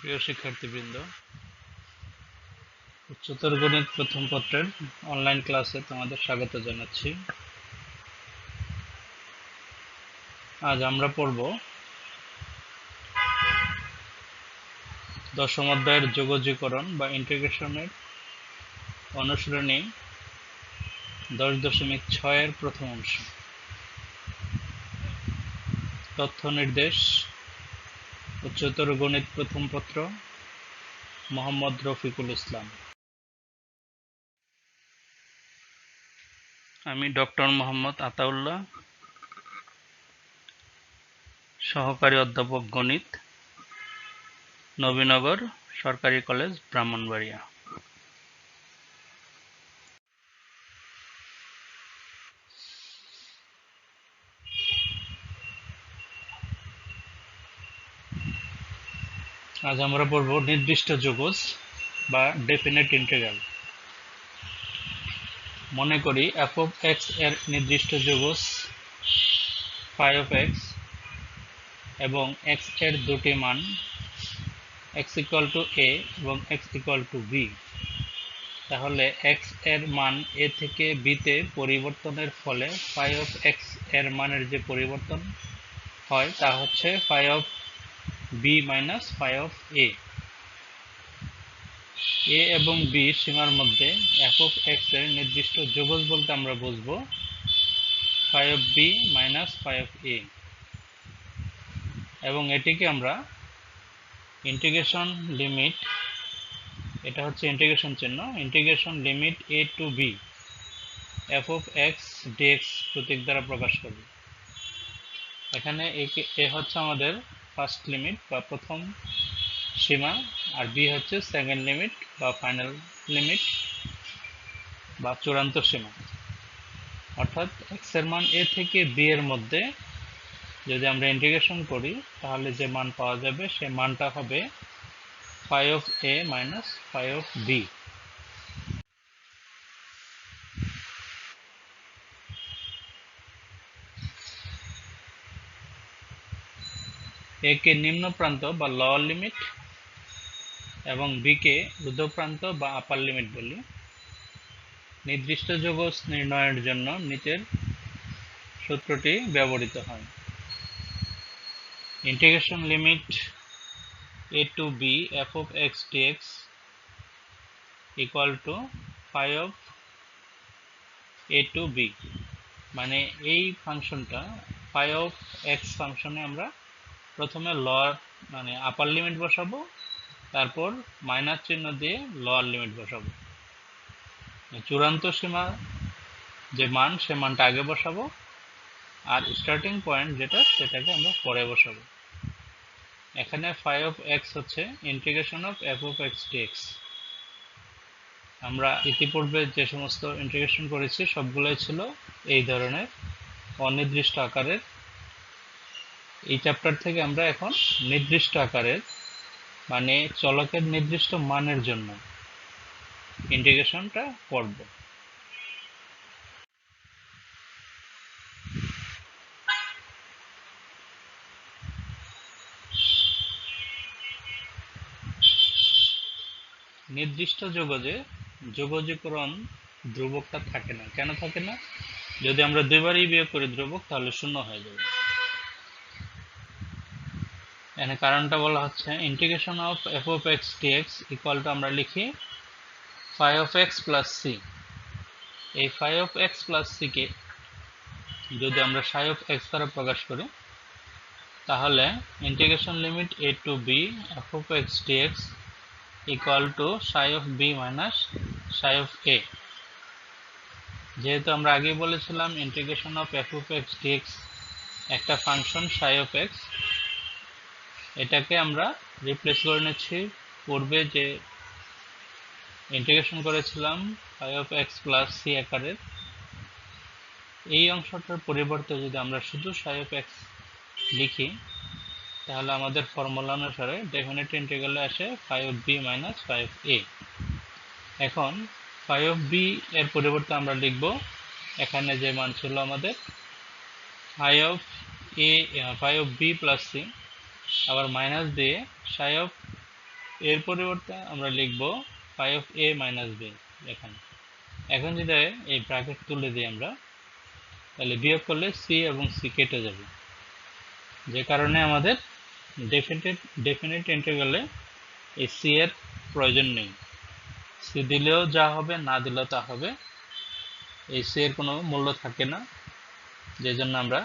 প্রিয় শিক্ষার্থীবৃন্দ, উচ্চতর গণিত প্রথম পত্রের অনলাইন ক্লাসে তোমাদের স্বাগত জানাচ্ছি। আজ আমরা পড়ব দশম অধ্যায়ের যোগজীকরণ বা ইন্টিগ্রেশনের অনুশীলনী 10.6 এর প্রথম অংশ। তথ্য নির্দেশ উচ্চতর গণিত প্রথম পত্র, মোহাম্মদ রফিকুল ইসলাম। আমি ডক্টর মোহাম্মদ আতাউল্লাহ, সহকারী অধ্যাপক গণিত, নবীনগর সরকারি কলেজ, ব্রাহ্মণবাড়িয়া। আজ আমরা পড়ব নির্দিষ্ট যোগজ বা ডেফিনেট ইন্টিগ্রাল। মনে করি f of x এর নির্দিষ্ট যোগজ phi of x এবং x এর দুটি মান x equal to a এবং x equal to b। তাহলে x এর মান a থেকে b তে পরিবর্তনের ফলে phi of x এর মানের যে পরিবর্তন হয় তা হচ্ছে phi of b minus phi of a। a এবং b সীমার মধ্যে f of x এর নির্দিষ্ট যোগজ বলতে আমরা বুঝবো phi of b minus phi of a, এবং এটিকে আমরা ইন্টিগ্রেশন লিমিট, এটা হচ্ছে ইন্টিগ্রেশন চিহ্ন, integration limit a to b f of x dx প্রতীক দ্বারা প্রকাশ করব। এখানে a হচ্ছে আমাদের ফার্স্ট লিমিট বা প্রথম সীমা, আর b হচ্ছে সেকেন্ড লিমিট বা ফাইনাল লিমিট বা চূড়ান্ত সীমা। অর্থাৎ x এর মান a থেকে b এর মধ্যে যদি আমরা ইন্টিগ্রেশন করি তাহলে যে মান পাওয়া যাবে সে মানটা হবে phi of a minus phi of b। a কে নিম্ন প্রান্ত বা লোয়ার লিমিট এবং b কে ঊর্ধ্ব প্রান্ত বা আপার লিমিট বলি। নির্দিষ্ট যোগজ নির্ণয়ের জন্য নিচের সূত্রটি ব্যবহৃত হয়। Integration limit a to b f of x dx equal to phi of a to b, মানে এই ফাংশনটা phi of x ফাংশনে আমরা প্রথমে লোয়ার মানে আপার লিমিট বসাবো, তারপর মাইনাস চিহ্ন দিয়ে লোয়ার লিমিট বসাবো। চূড়ান্ত সীমা যে মান সে মানটা আগে বসাবো, আর স্টার্টিং পয়েন্ট যেটা সেটাকে আমরা পরে বসাবো। এখানে phi of x হচ্ছে integration of f of x dx। আমরা ইতিপূর্বে যে সমস্ত ইন্টিগ্রেশন করেছি সবগুলোই ছিল এই ধরনের অনির্দিষ্ট আকারের। এই চ্যাপ্টার থেকে আমরা এখন নির্দিষ্ট আকারের মানে চলকের নির্দিষ্ট মানের জন্য ইন্টিগ্রেশনটা করব। নির্দিষ্ট যোগজে যোগজীকরণ ধ্রুবকটা থাকে না। কেন থাকে না? যদি আমরা দুইবারই বিয়োগ করি ধ্রুবক তাহলে শূন্য হয়ে যাবে। এখানে কারণটা বলা হচ্ছে integration of f of x dx equal to আমরা লিখি phi of x plus c। এই phi of x plus c কে যদি আমরা psi of x দ্বারা প্রকাশ করি তাহলে integration limit a to b f of x dx equal to psi of b minus psi of a। যেহেতু আমরা আগেই বলেছিলাম integration of f of x dx একটা ফাংশন psi of x, এটাকে আমরা রিপ্লেস করে নিচ্ছি পূর্বে যে ইন্টিগ্রেশন করেছিলাম phi of x plus c আকারের। এই অংশটার পরিবর্তে যদি আমরা শুধু psi of x লিখি তাহলে আমাদের ফর্মুলা অনুসারে ডেফিনিট ইন্টিগ্রালে আসে phi of b minus phi of a। এখন phi of b এর পরিবর্তে আমরা লিখব এখানে যে মান ছিল আমাদের phi of b plus c, আবার মাইনাস দিয়ে psi of এর পরিবর্তে আমরা লিখব phi of a minus b এখানে। এখন যদি এই ব্র্যাকেট তুলে দিই আমরা, তাহলে বিয়োগ করলে c এবং c কেটে যাবে, যে কারণে আমাদের ডেফিনিট ইন্টিগ্রালে এই c এর প্রয়োজন নেই। c দিলেও যা হবে, না দিলেও তা হবে, এই c এর কোনো মূল্য থাকে না, যে জন্য আমরা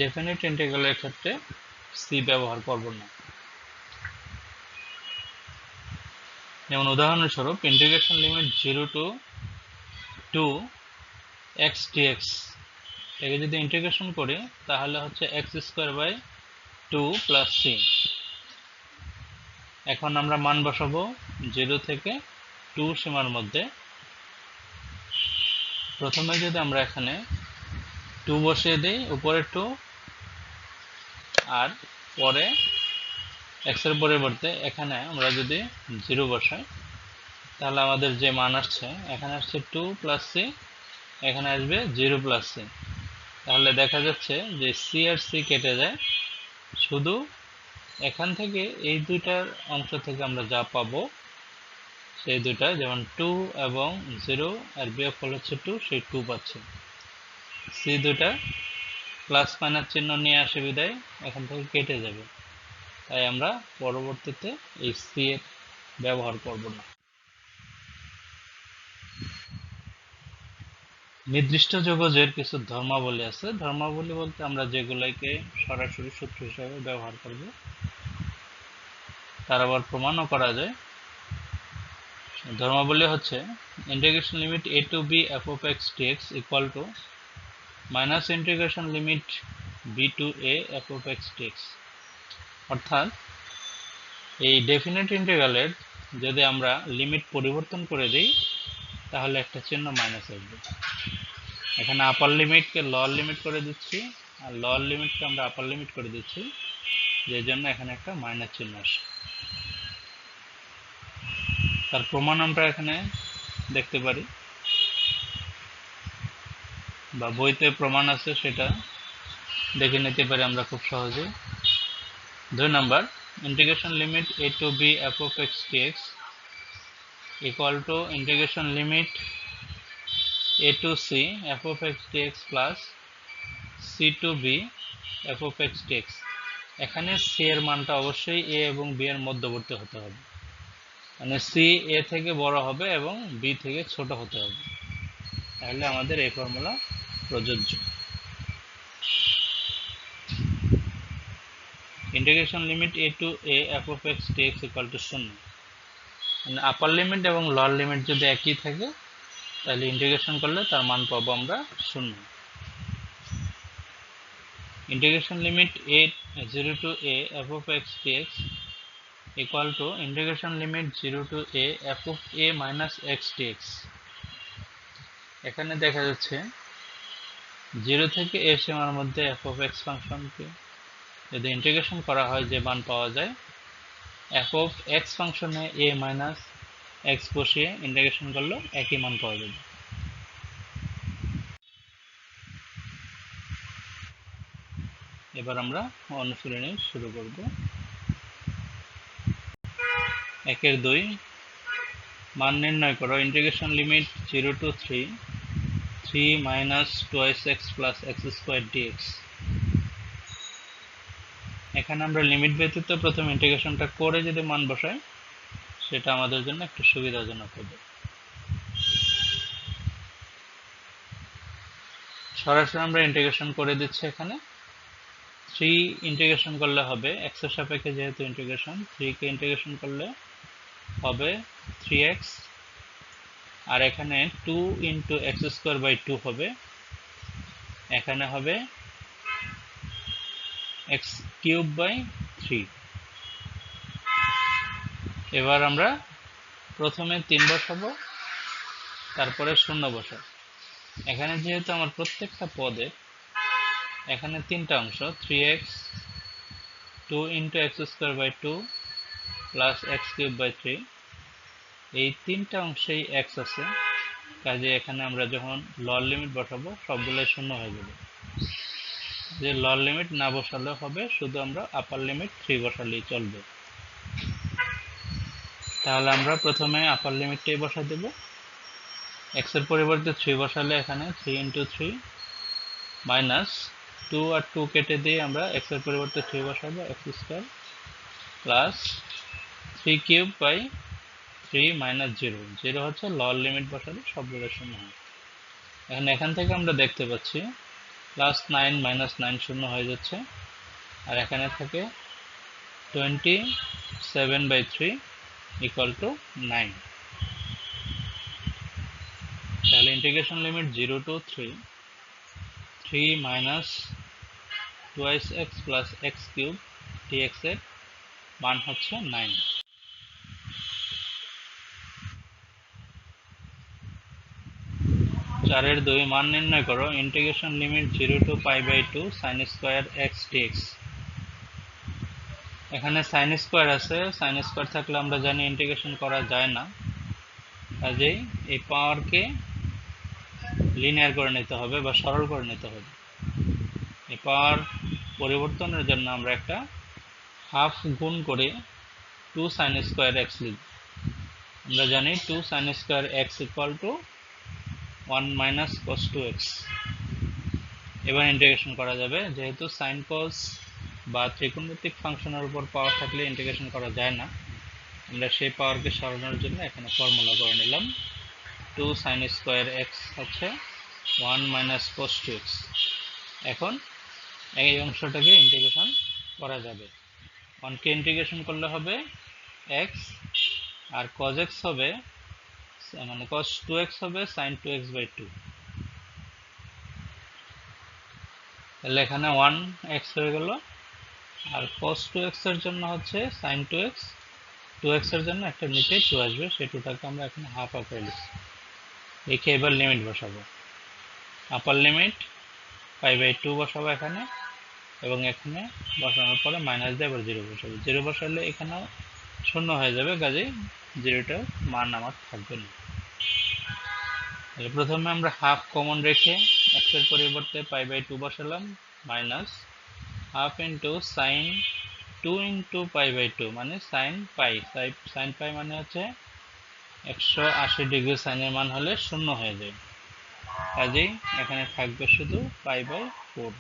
ডেফিনিট ইন্টিগ্রালের ক্ষেত্রে c ব্যবহার করব না। যেমন উদাহরণস্বরূপ integration limit 0 to 2 x dx একে যদি ইন্টিগ্রেশন করি তাহলে হচ্ছে x square by 2 plus c। এখন আমরা মান বসাবো 0 থেকে 2 সীমার মধ্যে। প্রথমে যদি আমরা এখানে 2 বসিয়ে দিই, উপরে 2 আর পরে x এর পরিবর্তে এখানে আমরা যদি 0 বসাই, তাহলে আমাদের যে মান আসছে, এখানে আসছে 2 প্লাস c, এখানে আসবে 0 প্লাস c। তাহলে দেখা যাচ্ছে যে c আর c কেটে যায়, শুধু এখান থেকে এই দুইটার অংশ থেকে আমরা যা পাবো সেই দুইটা, যেমন 2 এবং 0 আর বিয়োগফল হচ্ছে 2, সেই 2 পাচ্ছি। c দুইটা প্লাস মাইনাস চিহ্ন নিয়ে আসে বিদায় এখান থেকে কেটে যাবে, তাই আমরা পরবর্তীতে এই c এর ব্যবহার করব না। নির্দিষ্ট যোগজের কিছু ধর্মাবলী আছে। ধর্মাবলী বলতে আমরা যেগুলোকে সরাসরি সূত্র হিসাবে ব্যবহার করব, তার আবার প্রমাণও করা যায়। ধর্মাবলী হচ্ছে integration limit a to b f of x dx equal to minus integration limit b to a f of x dx। অর্থাৎ এই ডেফিনিট ইন্টিগ্রালের যদি আমরা লিমিট পরিবর্তন করে দিই তাহলে একটা চিহ্ন মাইনাস আসবে। এখানে আপার লিমিটকে লোয়ার লিমিট করে দিচ্ছি, আর লোয়ার লিমিটকে আমরা আপার লিমিট করে দিচ্ছি, যে জন্য এখানে একটা মাইনাস চিহ্ন আসে। তার প্রমাণ আমরা এখানে দেখতে পারি, বা বইতে প্রমাণ আছে, সেটা দেখে নিতে পারি আমরা খুব সহজে। 2 number, integration limit a to b f of x dx equal to integration limit a to c f of x dx plus c to b f of x dx। এখানে c এর মানটা অবশ্যই a এবং b এর মধ্যবর্তী হতে হবে, মানে c a থেকে বড় হবে এবং b থেকে ছোট হতে হবে, তাহলে আমাদের এই ফর্মুলা প্রযোজ্য। Integration limit a to a f of x dx equal to 0, মানে আপার লিমিট এবং লোয়ার লিমিট যদি একই থাকে তাহলে ইন্টিগ্রেশন করলে তার মান পাবো আমরা 0। Integration limit a 0 to a f of x dx equal to integration limit 0 to a f of a minus x dx। এখানে দেখা যাচ্ছে 0 থেকে a সীমার মধ্যে f of x ফাংশনকে যদি ইন্টিগ্রেশন করা হয়, যে মান পাওয়া যায়, f of x ফাংশনে a মাইনাস x বসিয়ে ইন্টিগ্রেশন করলে একই মান পাওয়া যাবে। এবার আমরা অনুশীলনী শুরু করব। 1-2 মান নির্ণয় করো। Integration limit 0 to 3 minus twice x plus x squared dx। এখানে আমরা লিমিট ব্যতীত প্রথম ইন্টিগ্রেশনটা করে যদি মান বসাই, সেটা আমাদের জন্য একটু সুবিধাজনক হবে। সরাসরি আমরা ইন্টিগ্রেশন করে দিচ্ছি। এখানে 3 ইন্টিগ্রেশন করলে হবে, x এর সাপেক্ষে যেহেতু ইন্টিগ্রেশন, 3 কে ইন্টিগ্রেশন করলে হবে 3x, আর এখানে 2 into x square by 2 হবে, এখানে হবে x cube by 3। এবার আমরা প্রথমে 3 বসাবো, তারপরে 0 বসাবো। এখানে যেহেতু আমার প্রত্যেকটা পদে এখানে 3টা অংশ, 3x, 2 into x square by 2 plus x cube by 3, এই 3টা অংশেই x আছে, কাজে এখানে আমরা যখন লোয়ার লিমিট বসাবো সবগুলোই 0 হয়ে যাবে। যে লোয়ার লিমিট না বসালেও হবে, শুধু আমরা আপার লিমিট 3 বসালেই চলবে। তাহলে আমরা প্রথমে আপার লিমিটটাই বসা দেব। x এর পরিবর্তে 3 বসালে এখানে 3 × 3 মাইনাস 2 আর 2 কেটে দিয়ে আমরা x এর পরিবর্তে 3 বসাবো, x² plus 3 cube by 3 minus 0, 0 হচ্ছে লোয়ার লিমিট বসালে সবগুলো শূন্য হয়। এখান থেকে আমরা দেখতে পাচ্ছি প্লাস 9 মাইনাস 9 শূন্য হয়ে যাচ্ছে, আর এখানে থাকে 27/3 ইকুয়াল টু 9। তাহলে integration limit 0 to 3 minus twice x plus x cube dx এর মান হচ্ছে 9। 4/2 মান নির্ণয় করো। Integration limit 0 to π/2 sin square x dx। এখানে sin স্কয়ার আছে, sin স্কয়ার থাকলে আমরা জানি ইন্টিগ্রেশন করা যায় না, কাজেই এই পাওয়ারকে লিনিয়ার করে নিতে হবে বা সরল করে নিতে হবে। এই পাওয়ার পরিবর্তনের জন্য আমরা একটা হাফ গুণ করে 2 sin স্কয়ার x লিখব। আমরা জানি 2 sin square x equal to 1 minus cos 2x। এবার ইন্টিগ্রেশন করা যাবে, যেহেতু sin cos বা ত্রিকোণমিতিক ফাংশনের উপর পাওয়ার থাকলে ইন্টিগ্রেশন করা যায় না, আমরা সেই পাওয়ারকে সরানোর জন্য এখানে ফর্মুলা করে নিলাম। 2 sin স্কয়ার x হচ্ছে 1 মাইনাস cos 2x। এখন এই অংশটাকে ইন্টিগ্রেশন করা যাবে। 1 কে ইন্টিগ্রেশন করলে হবে x, আর cos x হবে মানে cos 2x হবে sin 2x/2। তাহলে এখানে 1x হয়ে গেল, আর cos 2x এর জন্য হচ্ছে sin 2x, 2x এর জন্য একটা নিচে 2 আসবে, সেই 2টাকে আমরা এখানে হাফ আকারে লিখছি। লিখে এবার লিমিট বসাবো। আপার লিমিট π/2 বসাবো এখানে, এবং এখানে বসানোর পরে মাইনাস দিয়ে আবার 0 বসাবো। 0 বসালে এখানেও শূন্য হয়ে যাবে, কাজেই 0টার মান আমার থাকবে না। তাহলে প্রথমে আমরা হাফ কমন রেখে x এর পরিবর্তে π/2 বসালাম, minus half into sine 2 into π/2 মানে সাইন পাই। সাইন পাই মানে হচ্ছে 180 ডিগ্রি সাইনের মান হলে শূন্য হয়ে যায়, কাজেই এখানে থাকবে শুধু π/4।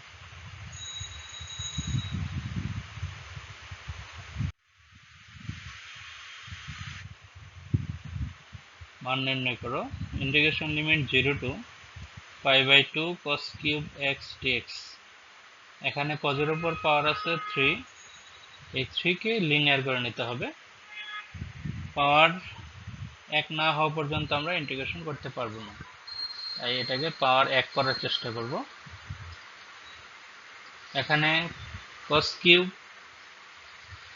মান নির্ণয় করো। Integration limit 0 to π/2 cos cube x dx। এখানে cos এর উপর পাওয়ার আছে 3, এই 3 কে লিনিয়ার করে নিতে হবে। পাওয়ার 1 না হওয়া পর্যন্ত আমরা ইন্টিগ্রেশন করতে পারবো না, তাই এটাকে পাওয়ার 1 করার চেষ্টা করব। এখানে cos কিউব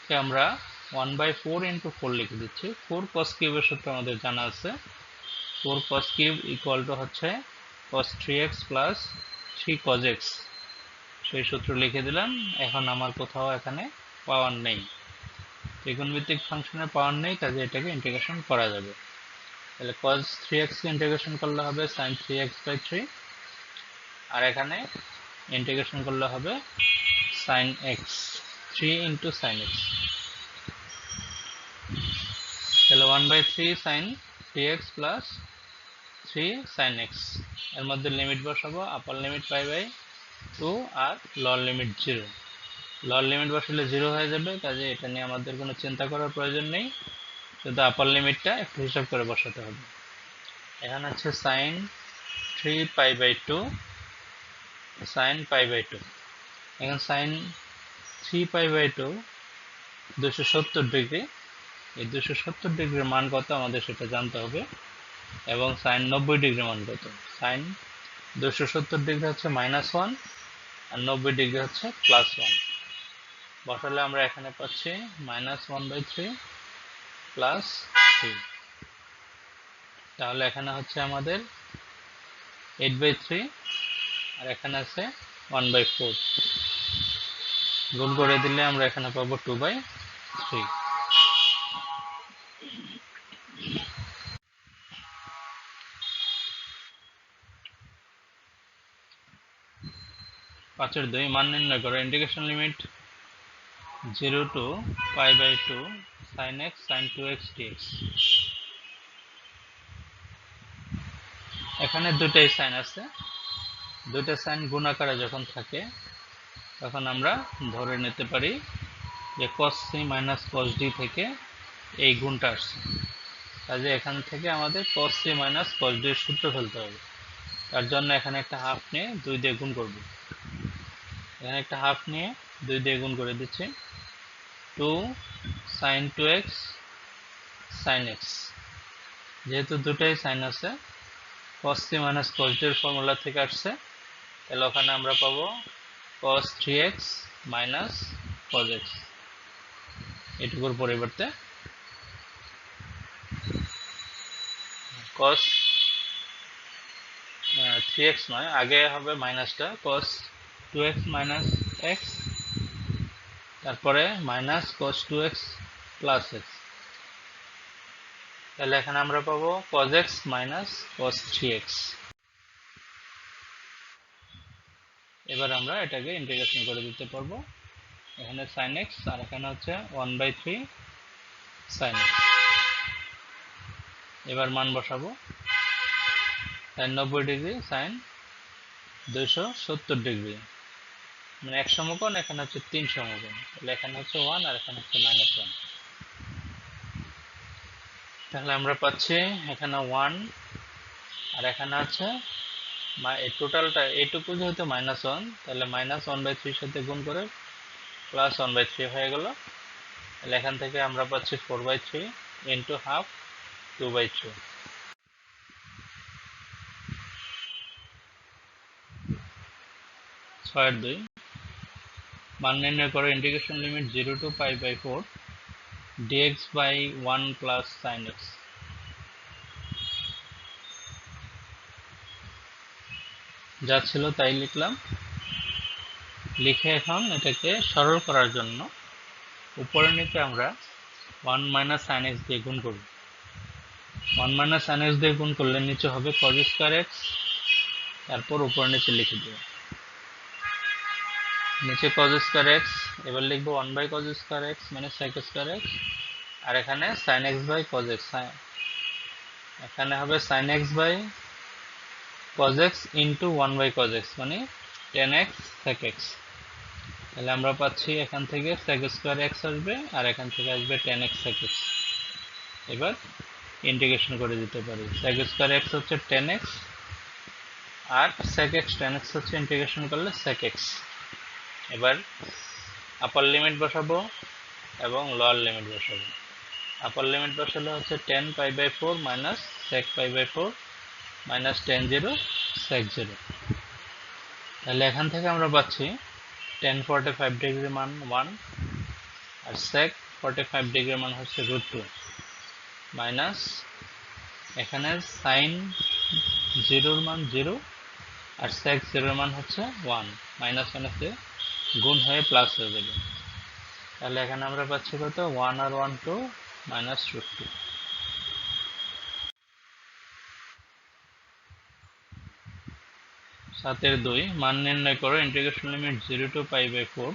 কে আমরা 1/4 × 4 লিখে দিচ্ছি। 4 cos কিউবের সূত্র আমাদের জানা আছে। 4 cos কিউব ইকুয়াল টু হচ্ছে cos 3x plus 3 cos x, সেই সূত্র লিখে দিলাম। এখন আমার কোথাও এখানে পাওয়ার নেই, ত্রিকোণমিতিক ফাংশনের পাওয়ার নেই, কাজে এটাকে ইন্টিগ্রেশন করা যাবে। তাহলে cos 3x কে ইন্টিগ্রেশন করলে হবে sin 3x/3, আর এখানে ইন্টিগ্রেশন করলে হবে sin x, 3 × sin x। তাহলে 1/3 sin 3x plus 3 sin x, এর মধ্যে লিমিট বসাবো। আপার লিমিট π/2 আর লোয়ার লিমিট 0। লোয়ার লিমিট বসালে 0 হয়ে যাবে, কাজে এটা নিয়ে আমাদের কোনো চিন্তা করার প্রয়োজন নেই, শুধু আপার লিমিটটা একটু হিসাব করে বসাতে হবে। এখানে হচ্ছে sin 3π/2 sin π/2। এখন sin 3π/2 270 ডিগ্রি, এই 270 ডিগ্রির মান কত আমাদের সেটা জানতে হবে, এবং sin 90 ডিগ্রি মান কত। sin 270 ডিগ্রি হচ্ছে -1, আর 90 ডিগ্রি হচ্ছে +1। বসালে আমরা এখানে পাচ্ছি -1/3 প্লাস 3। তাহলে এখানে হচ্ছে আমাদের 8/3, আর এখানে আছে 1/4। গুণ করে দিলে আমরা এখানে পাবো 2/3। পাঁচের 2 মান নির্ণয় করো। Integration limit 0 to π/2 sin x sin 2x dx। এখানে দুটাই সাইন আছে, দুটো সাইন গুণ আকারে যখন থাকে তখন আমরা ধরে নিতে পারি যে cos c minus cos d থেকে এই গুণটা আসছে। কাজে এখান থেকে আমাদের cos c minus cos d এর সূত্র ফেলতে হবে। তার জন্য এখানে একটা হাফ নিয়ে 2 দিয়ে গুণ করব। এখানে একটা হাফ নিয়ে 2 দিয়ে গুণ করে দিচ্ছি, 2 sin 2x sin x। যেহেতু দুটাই সাইন আছে, cos c minus cos d এর ফর্মুলা থেকে আসছে, তাহলে ওখানে আমরা পাবো cos 3x minus cos x। এটুকুর পরিবর্তে cos 3x নয়, আগে হবে মাইনাসটা, cos 2x মাইনাস x, তারপরে minus cos 2x plus x। তাহলে এখানে আমরা পাবো cos x minus cos 3x। এবার আমরা এটাকে ইন্টিগ্রেশন করে দিতে পারবো। এখানে sin x আর এখানে হচ্ছে 1/3 sin x। এবার মান বসাবো, sin 90 ডিগ্রি sin 270 ডিগ্রি, মানে এক সমকোণ, এখানে হচ্ছে 3 সমকোণ, তাহলে এখানে হচ্ছে 1 আর এখানে হচ্ছে -1। তাহলে আমরা পাচ্ছি এখানে 1 আর এখানে আছে এই টোটালটা এইটুকু যেহেতু -1, তাহলে -1/3 সাথে গুণ করে +1/3 হয়ে গেল। তাহলে এখান থেকে আমরা পাচ্ছি 4/3 ইন্টু হাফ 2/3। 6/2 মান নির্ণয় করো integration limit 0 to π/4 dx by 1 plus sin x। যা ছিল তাই লিখলাম, লিখে এখন এটাকে সরল করার জন্য উপরে নিচে আমরা 1 minus sin x দিয়ে গুণ করব। 1 minus sin x দিয়ে গুণ করলে নিচে হবে cos square x, তারপর উপরে নিচে লিখে দেব, নিচে cos square x, এবার লিখব 1 by cos square x মানে sec square x, আর এখানে sin x by cos x, এখানে হবে sin x by cos x into 1 by cos x মানে tan x sec x। তাহলে আমরা পাচ্ছি এখান থেকে sec square x আসবে আর এখান থেকে আসবে tan x sec x। এবার ইন্টিগ্রেশন করে দিতে পারি, sec square x হচ্ছে tan x আর sec x tan x হচ্ছে ইন্টিগ্রেশন করলে sec x। এবার আপার লিমিট বসাবো এবং লোয়ার লিমিট বসাবো। আপার লিমিট বসালে হচ্ছে tan π/4 minus sec π/4 minus tan 0 sec 0। তাহলে এখান থেকে আমরা পাচ্ছি tan 45 ডিগ্রি মান 1 আর sec 45 ডিগ্রি মান হচ্ছে √2 মাইনাস এখানে sin 0 এর মান 0 আর sec 0 এর মান হচ্ছে 1, মাইনাস মাইনাসে গুণ হয়ে প্লাস হয়ে যাবে। তাহলে এখানে আমরা পাচ্ছি কত, 1 আর 1 2 মাইনাস √2। 7/2 মান নির্ণয় করো integration limit 0 to π/4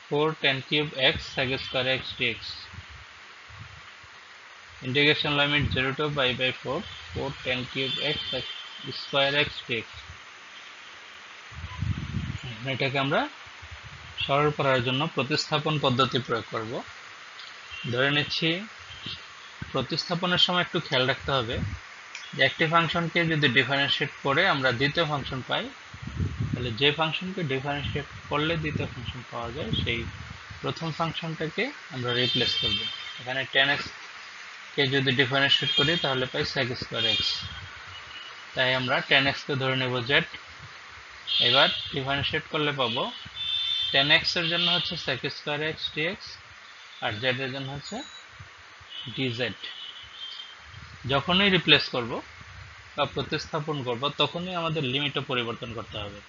4 tan cube x sec square x dx। Integration limit 0 to π/4 4 tan cube x sec square x dx। এটাকে আমরা সরল করার জন্য প্রতিস্থাপন পদ্ধতি প্রয়োগ করব। ধরে নিচ্ছি, প্রতিস্থাপনের সময় একটু খেয়াল রাখতে হবে যে একটি ফাংশনকে যদি ডিফারেন্সিয়েট করে আমরা দ্বিতীয় ফাংশন পাই, তাহলে যে ফাংশনকে ডিফারেন্সিয়েট করলে দ্বিতীয় ফাংশন পাওয়া যায় সেই প্রথম ফাংশনটাকে আমরা রিপ্লেস করব। এখানে tan x কে যদি ডিফারেন্সিয়েট করি তাহলে পাই sec square x, তাই আমরা tan x কে ধরে নেব z। এবার ডিফারেন্সিয়েট করলে পাবো tan x এর জন্য হচ্ছে sec square x dx আর z এর জন্য হচ্ছে dz। যখনই রিপ্লেস করব বা প্রতিস্থাপন করব তখনই আমাদের লিমিটও পরিবর্তন করতে হবে।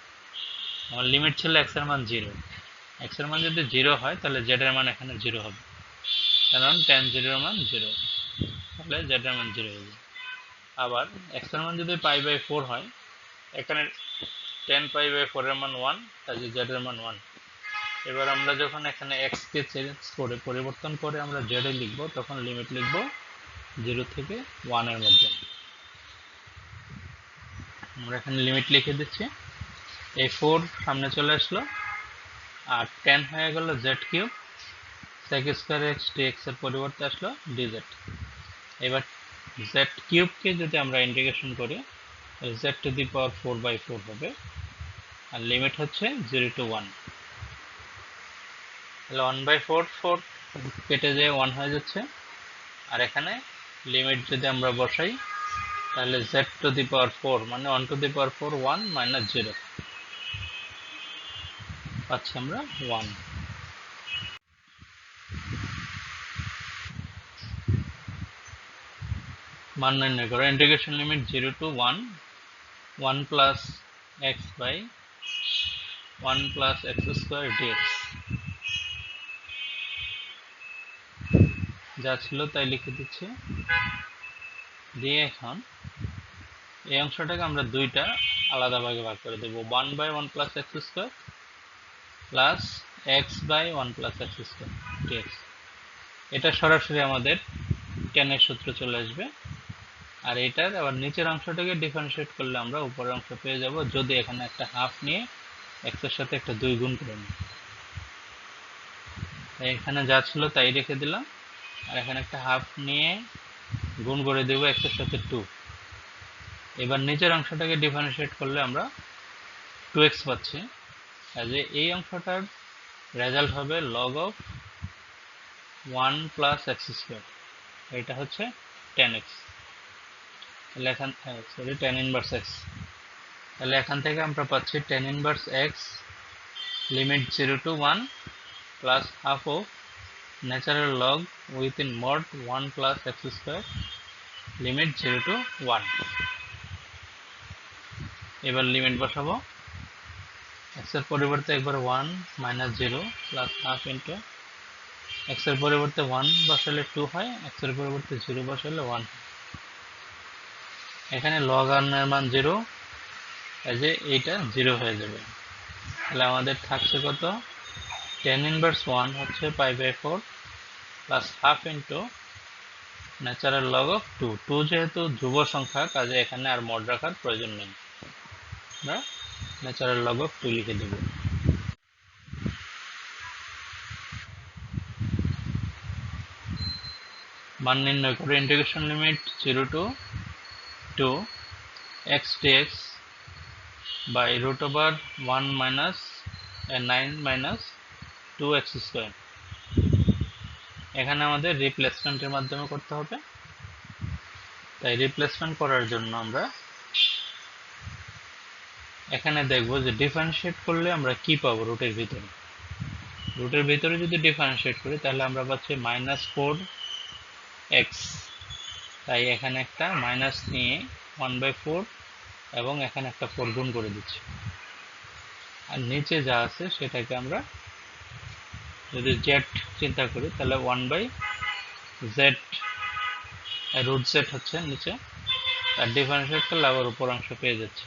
আমার লিমিট ছিল x এর মান 0, x এর মান যদি 0 হয় তাহলে z এর মান এখানে 0 হবে, কারণ tan 0 এর মান 0, তাহলে z এর মান 0 হবে। আবার x এর মান যদি π/4 হয়, এখানে tan π/4 এর মান 1, তাহলে z এর মান 1। এবার আমরা যখন এখানে x কে চেঞ্জ করে পরিবর্তন করে আমরা z এ লিখব, তখন লিমিট লিখব 0 থেকে 1 এর মধ্যে। আমরা এখানে লিমিট লিখে দিচ্ছি, এই 4 সামনে চলে আসলো আর 10 হয়ে গেল z cube, sec square x dx এর পরিবর্তে আসলো dz। এবার z কিউব কে যদি আমরা ইন্টিগ্রেশন করি z টু দি পাওয়ার 4/4 হবে, আর লিমিট হচ্ছে 0 to 1। তাহলে 1/4 4 কেটে যেয়ে 1 হয়ে যাচ্ছে, আর এখানে লিমিট যদি আমরা বসাই তাহলে z টু দি পাওয়ার 4 মানে 1 টু দি পাওয়ার 4 1 মাইনাস 0 পাচ্ছি আমরা 1। মান নির্ণয় করো, integration limit 0 to 1 1 plus x by 1 plus x square dx। যা ছিল তাই লিখে দিচ্ছি, দিয়ে এখন এই অংশটাকে আমরা দুইটা আলাদা ভাগে ভাগ করে দেব, 1/1 plus x square plus x by 1 plus x square dx। এটা সরাসরি আমাদের tan এর সূত্র চলে আসবে, আর এটার আবার নিচের অংশটাকে ডিফারেন্সিয়েট করলে আমরা উপরের অংশ পেয়ে যাব, যদি এখানে একটা হাফ নিয়ে x এর সাথে একটা 2 গুণ করে নিই। এখানে যা ছিল তাই রেখে দিলাম, আর এখানে একটা হাফ নিয়ে গুণ করে দেব x এর সাথে 2। এবার নিচের অংশটাকে ডিফারেন্সিয়েট করলে আমরা 2x পাচ্ছি, কাজে এই অংশটার রেজাল্ট হবে log of 1 plus x square, এটা হচ্ছে tan x। তাহলে এখান tan inverse x, তাহলে এখান থেকে আমরা পাচ্ছি tan inverse x limit 0 to 1 plus half of natural log within mod 1 plus x square limit 0 to 1। এবার লিমিট বসাবো, x এর পরিবর্তে একবার 1 minus 0 plus half into x এর পরিবর্তে 1 বসালে 2 হয়, x এর পরিবর্তে 0 বসালে 1। এখানে log r এর মান 0, এই যে এইটা 0 হয়ে যাবে। তাহলে আমাদের থাকছে কত, tan inverse 1 হচ্ছে pi/4 plus half into natural log of 2। 2 যেহেতু ধ্রুব সংখ্যা, কাজে এখানে আর মড রাখার প্রয়োজন নেই, আমরা natural log of 2 লিখে দেব। মান নির্ণয় করে, integration limit 0 to 2 x dx by root over 1 minus 9 minus 2x square। এখানে আমাদের রিপ্লেসমেন্টের মাধ্যমে করতে হবে, তাই রিপ্লেসমেন্ট করার জন্য আমরা এখানে দেখব যে ডিফারেন্সিয়েট করলে আমরা কি পাবো। রুটের ভিতরে যদি ডিফারেন্সিয়েট করি তাহলে আমরা পাচ্ছি -4x, তাই এখানে একটা মাইনাস নিয়ে 1/4 এবং এখানে একটা 4 গুণ করে দিচ্ছি, আর নিচে যা আছে সেটাকে আমরা যদি z চিন্তা করি তাহলে 1/z রুট z হচ্ছে নিচে, তার ডিফারেন্সিয়েট করলে আবার উপর অংশ পেয়ে যাচ্ছে।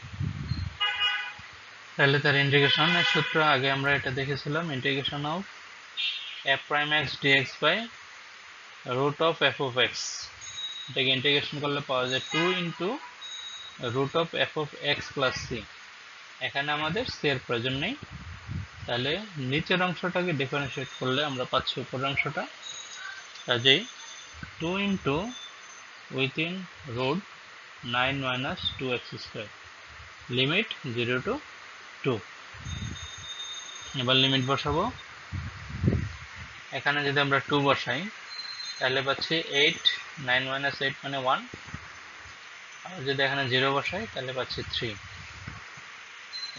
তাহলে তার ইন্টিগ্রেশনের সূত্র আগে আমরা এটা দেখেছিলাম, integration of f prime x dx by root of f of x। এটাকে ইন্টিগ্রেশন করলে পাওয়া যায় 2 into root of f of x plus c। এখানে আমাদের c এর প্রয়োজন নেই, তাহলে নিচের অংশটাকে ডিফারেন্সিয়েট করলে আমরা পাচ্ছি উপরের অংশটা, কাজেই 2 into within root 9 minus 2x square limit 0 to 2। এবার লিমিট বসাবো, এখানে যদি আমরা 2 বসাই তাহলে পাচ্ছি 8, 9 minus 8 মানে 1, আর যদি এখানে 0 বসাই তাহলে পাচ্ছি 3।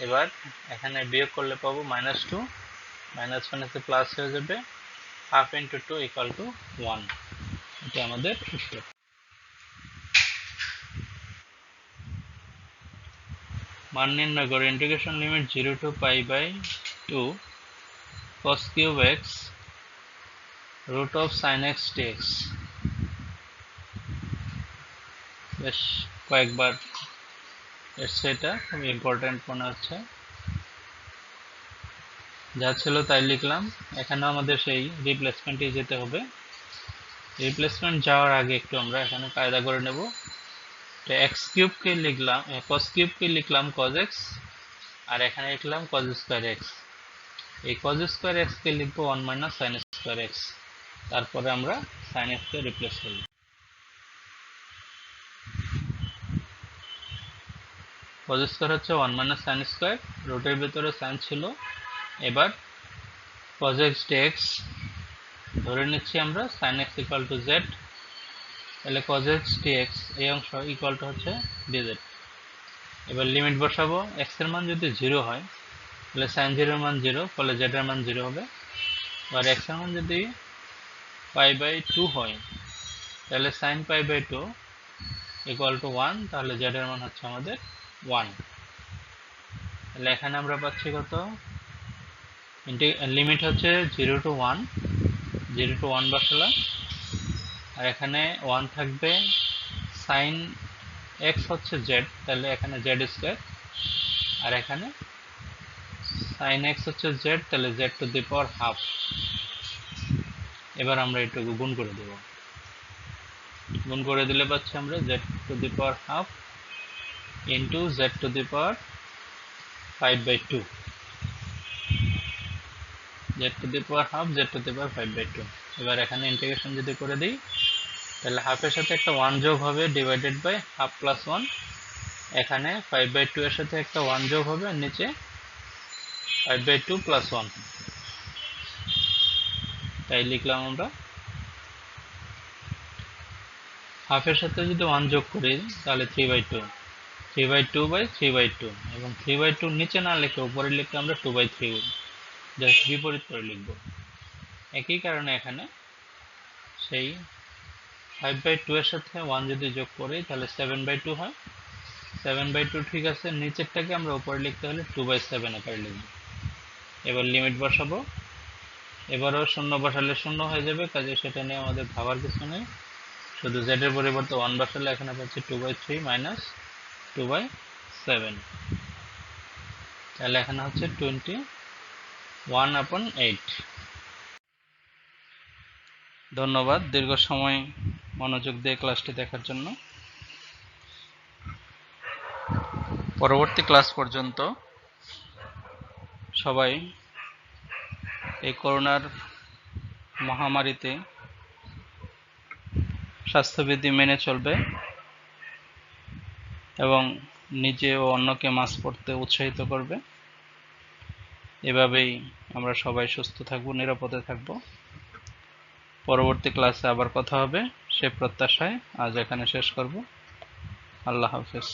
এবার এখানে বিয়োগ করলে পাবো -2, মাইনাস মাইনাসে প্লাস হয়ে যাবে, হাফ ইন্টু 2 ইকুয়াল টু 1। এটা আমাদের উত্তর। মান নির্ণয় করে, integration limit 0 to pi/2 cos cube x root of sin x dx। বেশ কয়েকবার এসছে, এটা খুব ইম্পর্টেন্ট মনে হচ্ছে। যা ছিল তাই লিখলাম। এখানে আমাদের সেই রিপ্লেসমেন্টে যেতে হবে। রিপ্লেসমেন্ট যাওয়ার আগে একটু আমরা এখানে কায়দা করে নেব। তো এক্স কিউবকে লিখলাম, কস কিউবকে লিখলাম কজ এক্স, আর এখানে লিখলাম কজ স্কোয়ার এক্স। এই কজ স্কোয়ার এক্সকে লিখবো 1 মাইনাস সাইন স্কোয়ার এক্স, তারপরে আমরা সাইন এক্সকে রিপ্লেস করব। কজ স্কোয়ার হচ্ছে 1 মাইনাস সাইন স্কোয়ার, রুটের ভিতরে সাইন ছিল। এবার কজ এক্স ডিএক্স ধরে নিচ্ছি আমরা sine x equal to z, তাহলে cos x dx এই অংশ ইকুয়াল টু হচ্ছে dz। এবার লিমিট বসাবো। x এর মান যদি 0 হয় তাহলে sin 0 এর মান 0, ফলে z এর মান 0 হবে। আর x এর মান যদি π/2 হয় তাহলে sin π/2 ইকুয়াল টু 1, তাহলে z এর মান হচ্ছে আমাদের 1। তাহলে এখানে আমরা পাচ্ছি কত, লিমিট হচ্ছে 0 to 1, 0 to 1 বসালাম, আর এখানে 1 থাকবে। সাইন x হচ্ছে z, তাহলে এখানে z স্কয়ার, আর এখানে sin x হচ্ছে z, তাহলে z to the power half. এবার আমরা এটুকু গুণ করে দেব। গুণ করে দিলে পাচ্ছি আমরা z to the power half into z to the power 5/2, z to the power half, z to the power 5/2। এবার এখানে ইন্টিগ্রেশন যদি করে দিই তাহলে হাফের সাথে একটা 1 যোগ হবে ডিভাইডেড বাই হাফ প্লাস 1, এখানে 5/2 এর সাথে একটা 1 যোগ হবে, আর নিচে 5/2 প্লাস 1, তাই লিখলাম আমরা। হাফের সাথে যদি 1 যোগ করি তাহলে 3/2, 3/2/3/2, এবং 3/2 নিচে না লিখে উপরে লিখলে আমরা 2/3, জাস্ট বিপরীত করে লিখব। একই কারণে এখানে সেই 5/2 এর সাথে 1 যদি যোগ করি তাহলে 7/2 হয়। 7/2 ঠিক আছে, নিচেরটাকে আমরা উপরে লিখতে হলে 2/7 আকারে লিখব। এবার লিমিট বসাবো। এবারও শূন্য বসালে শূন্য হয়ে যাবে, কাজে সেটা নিয়ে আমাদের ভাবার কিছু নেই। শুধু z এর পরিবর্তে 1 বসালে এখানে পাচ্ছি 2/3 মাইনাস 2/7, তাহলে এখানে হচ্ছে 21/8। ধন্যবাদ দীর্ঘ সময় মনোযোগ দিয়ে ক্লাসটি দেখার জন্য। পরবর্তী ক্লাস পর্যন্ত সবাই এই করোনার মহামারীতে স্বাস্থ্যবিধি মেনে চলবে এবং নিজে ও অন্যকে মাস্ক পরতে উৎসাহিত করবে। এভাবেই আমরা সবাই সুস্থ থাকব, নিরাপদে থাকব। পরবর্তী ক্লাসে আবার কথা হবে সে প্রত্যাশায় আজ এখানে শেষ করব। আল্লাহ হাফেজ।